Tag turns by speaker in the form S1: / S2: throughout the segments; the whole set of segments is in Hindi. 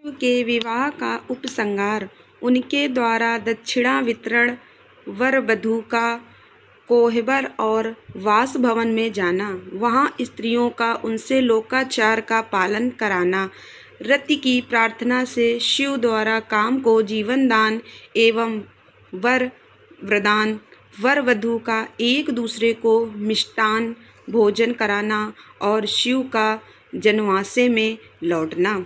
S1: शिव के विवाह का उपसंहार। उनके द्वारा दक्षिणा वितरण, वर वधू का कोहबर और वासभवन में जाना, वहाँ स्त्रियों का उनसे लोकाचार का पालन कराना, रति की प्रार्थना से शिव द्वारा काम को जीवन दान एवं वर वरदान, वर वधू का एक दूसरे को मिष्टान भोजन कराना और शिव का जनवासे में लौटना।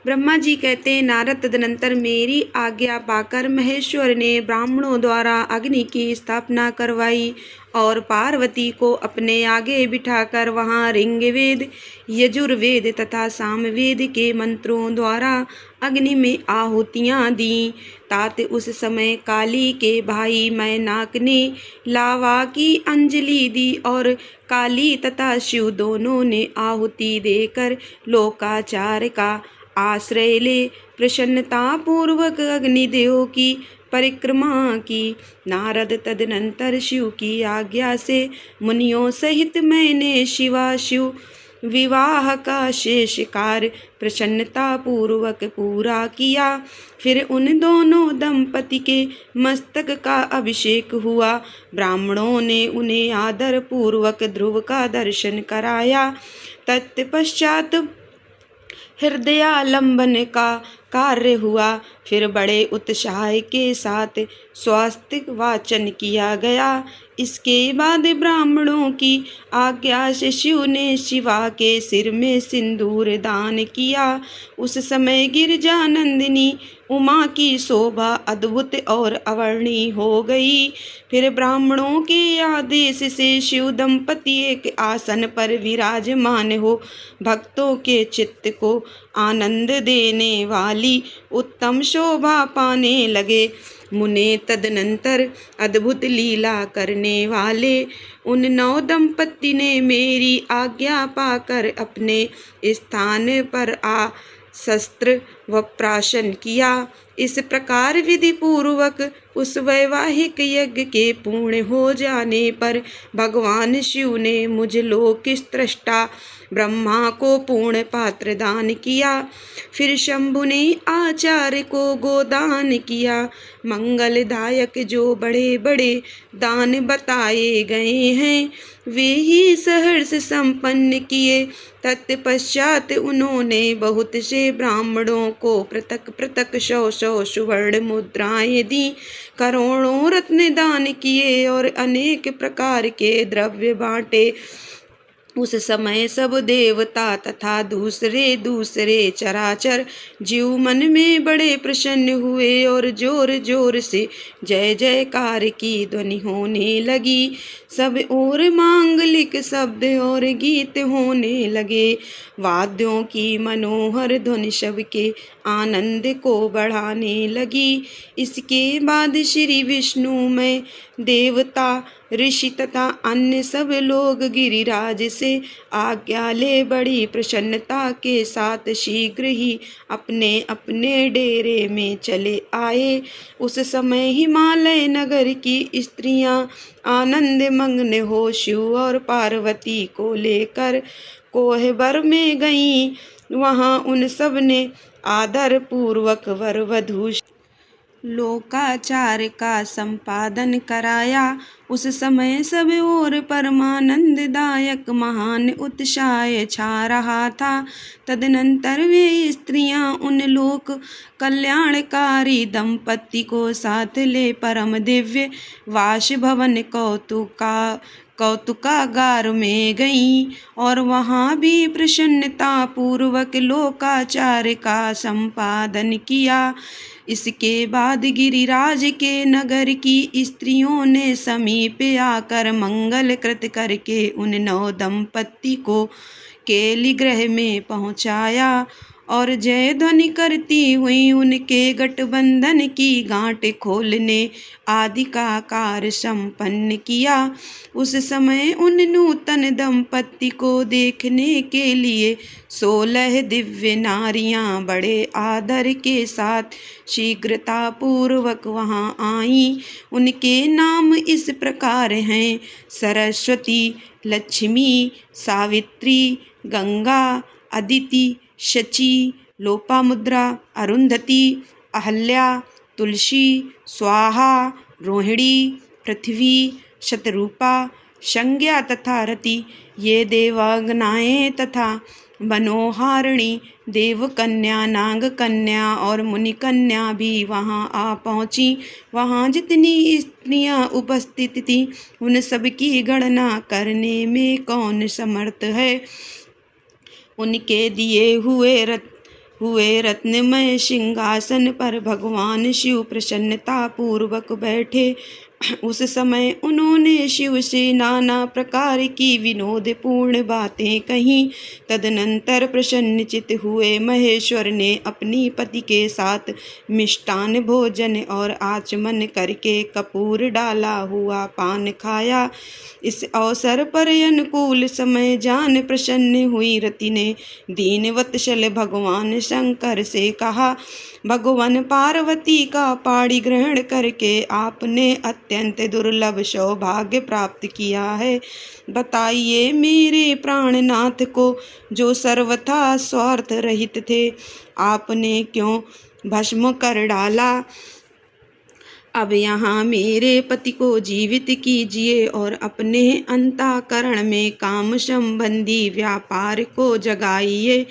S1: ब्रह्मा जी कहते हैं, नारद तदनंतर मेरी आज्ञा पाकर महेश्वर ने ब्राह्मणों द्वारा अग्नि की स्थापना करवाई और पार्वती को अपने आगे बिठाकर वहाँ ऋग्वेद, यजुर्वेद तथा सामवेद के मंत्रों द्वारा अग्नि में आहुतियाँ दी। तात उस समय काली के भाई मैनाक ने लावा की अंजलि दी और काली तथा शिव दोनों ने आहुति देकर लोकाचार का आश्रय ले प्रसन्नता पूर्वक अग्निदेव की परिक्रमा की। नारद तदनंतर शिव की आज्ञा से मुनियों सहित मैंने शिव विवाह का शेष कार्य प्रसन्नता पूर्वक पूरा किया। फिर उन दोनों दंपति के मस्तक का अभिषेक हुआ। ब्राह्मणों ने उन्हें आदर पूर्वक ध्रुव का दर्शन कराया। तत्पश्चात हृदयालंबन का कार्य हुआ। फिर बड़े उत्साह के साथ स्वास्तिक वाचन किया गया। इसके बाद ब्राह्मणों की आज्ञा से शिव ने शिवा के सिर में सिंदूर दान किया। उस समय गिरिजानंदिनी उमा की शोभा अद्भुत और अवर्णीय हो गई। फिर ब्राह्मणों के आदेश से शिव दंपति एक आसन पर विराजमान हो भक्तों के चित्त को आनंद देने वाली उत्तम शोभा पाने लगे। मुने तदनंतर अद्भुत लीला करने वाले उन 9 दंपति ने मेरी आज्ञा पाकर अपने स्थान पर आ शस्त्र व प्राशन किया। इस प्रकार विधि पूर्वक उस वैवाहिक यज्ञ के पूर्ण हो जाने पर भगवान शिव ने मुझ लोक स्रष्टा ब्रह्मा को पूर्ण पात्र दान किया। फिर शंभु ने आचार्य को गोदान किया। मंगलदायक जो बड़े बड़े दान बताए गए हैं वे ही सहर्ष संपन्न किए। तत्पश्चात उन्होंने बहुत से ब्राह्मणों को पृथक पृथक 100 सुवर्ण मुद्राएं दी, करोड़ों रत्न दान किए और अनेक प्रकार के द्रव्य बांटे। उस समय सब देवता तथा दूसरे दूसरे चराचर जीव मन में बड़े प्रसन्न हुए और जोर जोर से जय जयकार की ध्वनि होने लगी। सब और मांगलिक शब्द और गीत होने लगे। वाद्यों की मनोहर ध्वनि सबके आनंद को बढ़ाने लगी। इसके बाद श्री विष्णु में देवता ऋषि तथा अन्य सब लोग गिरिराज से आज्ञा ले बड़ी प्रसन्नता के साथ शीघ्र ही अपने अपने डेरे में चले आए। उस समय हिमालय नगर की स्त्रियां आनंद मग्न हो शिव और पार्वती को लेकर कोहबर में गईं। वहां उन सब ने आदर पूर्वक वर वधू लोकाचार का संपादन कराया। उस समय सब और परमानंददायक महान उत्साह छा रहा था। तदनंतर वे स्त्रियां उन लोक कल्याणकारी दंपति को साथ ले परम दिव्य वासभवन कौतुकागार में गईं और वहाँ भी प्रसन्नता पूर्वक लोकाचार का संपादन किया। इसके बाद गिरिराज के नगर की स्त्रियों ने समीप आकर मंगल कृत करके उन 9 दंपति को केलिगृह में पहुँचाया और जय ध्वनि करती हुई उनके गठबंधन की गांठ खोलने आदि का कार्य संपन्न किया। उस समय उन नूतन दंपति को देखने के लिए 16 दिव्य नारियां बड़े आदर के साथ शीघ्रता पूर्वक वहां आईं। उनके नाम इस प्रकार हैं: सरस्वती, लक्ष्मी, सावित्री, गंगा, अदिति, शची, लोपामुद्रा, अरुंधति, अहल्या, तुलसी, स्वाहा, रोहिणी, पृथ्वी, शतरूपा, संज्ञा तथा रति, ये देवांगनाएं तथा मनोहारिणी देवकन्या, नागकन्या और मुनिकन्या भी वहां आ पहुंची। वहां जितनी स्त्रियां उपस्थित थीं उन सब की गणना करने में कौन समर्थ है। उनके दिए हुए रत्नमय सिंहासन पर भगवान शिव प्रसन्नता पूर्वक बैठे। उस समय उन्होंने शिव से नाना प्रकार की विनोदपूर्ण बातें कहीं। तदनंतर प्रसन्नचित हुए महेश्वर ने अपनी पति के साथ मिष्टान भोजन और आचमन करके कपूर डाला हुआ पान खाया। इस अवसर पर अनुकूल समय जान प्रसन्न हुई रति ने दीनवत्सल भगवान शंकर से कहा, भगवान पार्वती का पाणी ग्रहण करके आपने अत्यंत दुर्लभ सौभाग्य प्राप्त किया है। बताइए मेरे प्राणनाथ को, जो सर्वथा स्वार्थ रहित थे, आपने क्यों भस्म कर डाला। अब यहाँ मेरे पति को जीवित कीजिए और अपने अंतःकरण में काम संबंधी व्यापार को जगाइए।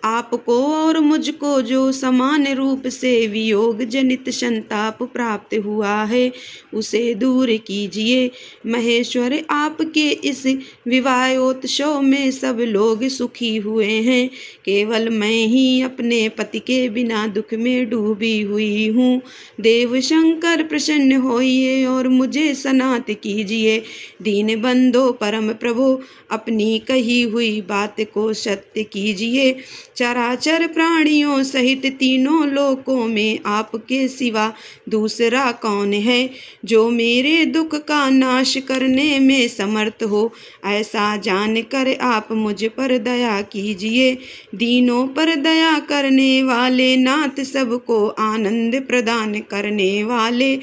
S1: आपको और मुझको जो समान रूप से वियोग जनित संताप प्राप्त हुआ है उसे दूर कीजिए। महेश्वर, आपके इस विवाहोत्सव में सब लोग सुखी हुए हैं, केवल मैं ही अपने पति के बिना दुख में डूबी हुई हूँ। देव शंकर प्रसन्न होइए और मुझे सनात कीजिए। दीन बंधो परम प्रभु, अपनी कही हुई बात को सत्य कीजिए। चराचर प्राणियों सहित तीनों लोकों में आपके सिवा दूसरा कौन है जो मेरे दुख का नाश करने में समर्थ हो। ऐसा जानकर आप मुझ पर दया कीजिए। दीनों पर दया करने वाले नाथ, सबको आनंद प्रदान करने वाले,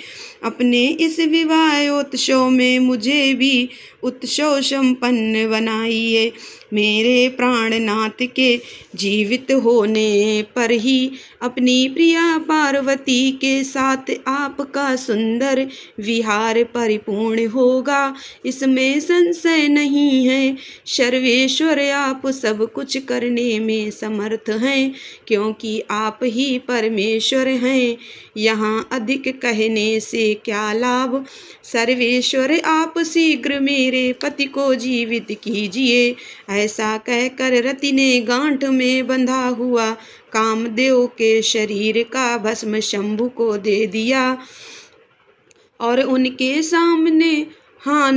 S1: अपने इस विवाहोत्सव में मुझे भी उत्सव संपन्न बनाइए। मेरे प्राणनाथ के जीवित होने पर ही अपनी प्रिया पार्वती के साथ आपका सुंदर विहार परिपूर्ण होगा, इसमें संशय नहीं है। सर्वेश्वर, आप सब कुछ करने में समर्थ हैं, क्योंकि आप ही परमेश्वर हैं। यहाँ अधिक कहने से क्या लाभ। सर्वेश्वर, आप शीघ्र मेरे पति को जीवित कीजिए। ऐसा कहकर रति ने गांठ में बंधा हुआ कामदेव के शरीर का भस्म शंभु को दे दिया और उनके सामने हाँ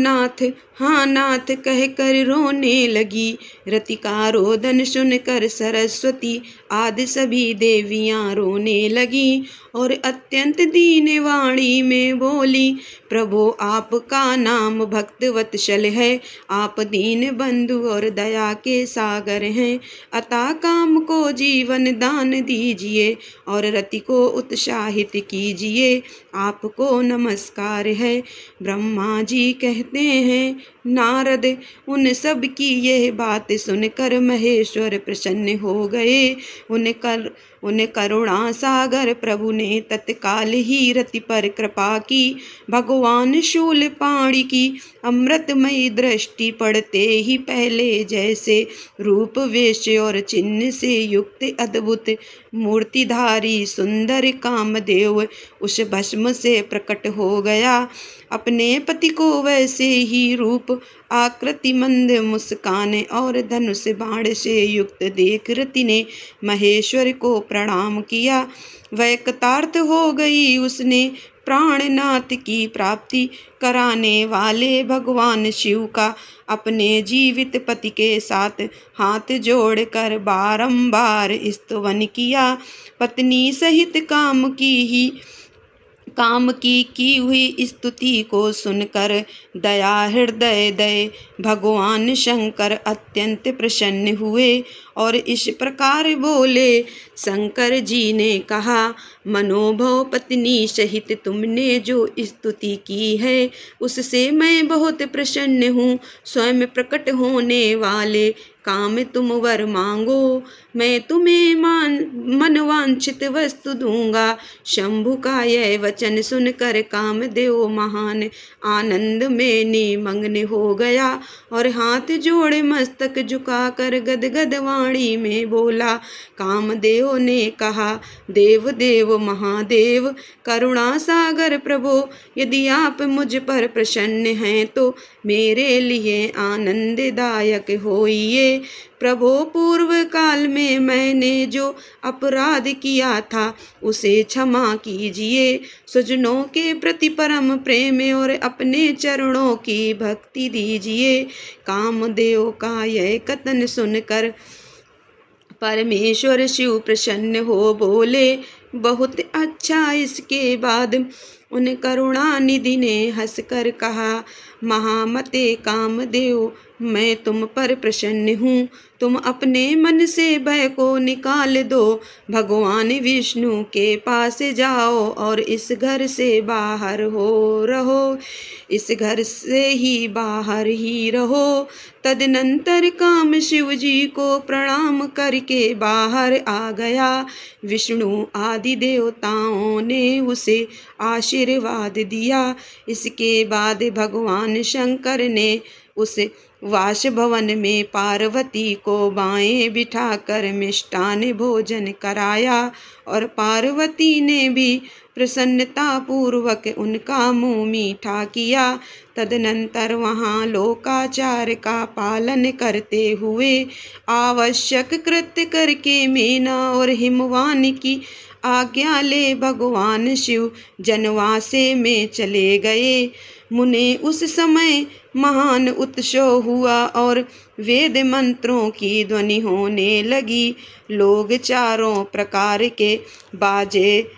S1: नाथ कहकर रोने लगी। रति का रोदन सुनकर सरस्वती आदि सभी देवियां रोने लगी और अत्यंत दीन वाणी में बोली, प्रभु आपका नाम भक्त वत्सल है, आप दीन बंधु और दया के सागर हैं, अतः काम को जीवन दान दीजिए और रति को उत्साहित कीजिए। आपको नमस्कार है। ब्रह्मा जी कहते हैं, नारद, उन सब की यह बात सुनकर महेश्वर प्रसन्न हो गए। उन करुणा सागर प्रभु ने तत्काल ही रति पर कृपा की। भगवान शूलपाणि की अमृतमयी दृष्टि पड़ते ही पहले जैसे रूप, वेश और चिन्ह से युक्त अद्भुत मूर्तिधारी सुंदर कामदेव उस भस्म से प्रकट हो गया। अपने पति को वैसे ही रूप, आकृति, मंद मुस्कान और धनुष बाण से युक्त देख रति ने महेश्वर को प्रणाम किया। वह कृतार्थ हो गई। उसने प्राणनाथ की प्राप्ति कराने वाले भगवान शिव का अपने जीवित पति के साथ हाथ जोड़कर बारंबार स्तवन किया। पत्नी सहित काम की हुई स्तुति को सुनकर दया हृदय भगवान शंकर अत्यंत प्रसन्न हुए और इस प्रकार बोले। शंकर जी ने कहा, मनोभव पत्नी सहित तुमने जो स्तुति की है उससे मैं बहुत प्रसन्न हूँ। स्वयं प्रकट होने वाले काम तुम वर मांगो, मैं तुम्हें मनवांछित वस्तु दूंगा। शंभु का यह वचन सुनकर कामदेव महान आनंद में निमग्न हो गया और हाथ जोड़े मस्तक झुकाकर गदगद वाणी में बोला। कामदेव ने कहा, देव देव महादेव करुणा सागर प्रभो, यदि आप मुझ पर प्रसन्न हैं तो मेरे लिए आनंददायक होइए। प्रभो, पूर्व काल में मैंने जो अपराध किया था उसे क्षमा कीजिए। स्वजनों के प्रति परम प्रेम और अपने चरणों की भक्ति दीजिए। कामदेव का यह कथन सुनकर परमेश्वर शिव प्रसन्न हो बोले, बहुत अच्छा। इसके बाद उन करुणानिधि ने हंसकर कहा, महामते कामदेव, मैं तुम पर प्रसन्न हूँ। तुम अपने मन से भय को निकाल दो। भगवान विष्णु के पास जाओ और इस घर से बाहर हो रहो, इस घर से ही बाहर ही रहो। तदनंतर काम शिव जी को प्रणाम करके बाहर आ गया। विष्णु आदि देवताओं ने उसे आशीर्वाद दिया। इसके बाद भगवान शंकर ने उस वास भवन में पार्वती को बाएं बिठाकर मिष्टान भोजन कराया और पार्वती ने भी प्रसन्नता पूर्वक उनका मुंह मीठा किया। तदनंतर वहाँ लोकाचार का पालन करते हुए आवश्यक कृत्य करके मीना और हिमवान की आज्ञा ले भगवान शिव जनवासे में चले गए। मुने उस समय महान उत्सव हुआ और वेद मंत्रों की ध्वनि होने लगी। लोग चारों प्रकार के बाजे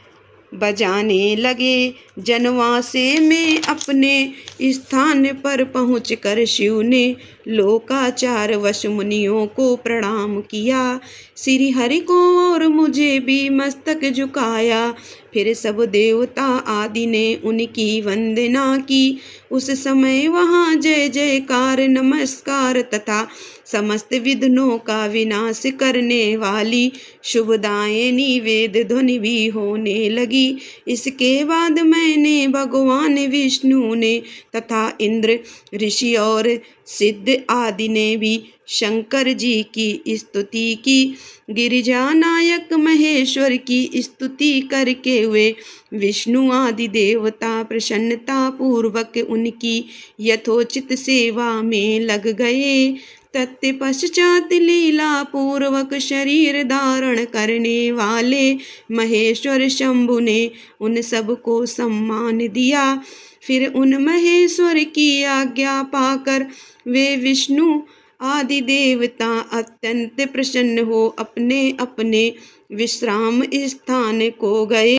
S1: बजाने लगे। जनवासे में अपने स्थान पर पहुंचकर शिव ने लोकाचार वश मुनियों को प्रणाम किया। श्री हरि को और मुझे भी मस्तक झुकाया। फिर सब देवता आदि ने उनकी वंदना की। उस समय वहाँ जय जयकार, नमस्कार तथा समस्त विघ्नों का विनाश करने वाली शुभदायिनी वेद ध्वनि भी होने लगी। इसके बाद मैंने भगवान विष्णु ने तथा इंद्र, ऋषि और सिद्ध आदि ने भी शंकर जी की स्तुति की। गिरिजा नायक महेश्वर की स्तुति करके वे विष्णु आदि देवता प्रसन्नता पूर्वक उनकी यथोचित सेवा में लग गए। तत्पश्चात लीला पूर्वक शरीर धारण करने वाले महेश्वर शंभु ने उन सब को सम्मान दिया। फिर उन महेश्वर की आज्ञा पाकर वे विष्णु आदि देवता अत्यंत प्रसन्न हो अपने अपने विश्राम स्थान को गए।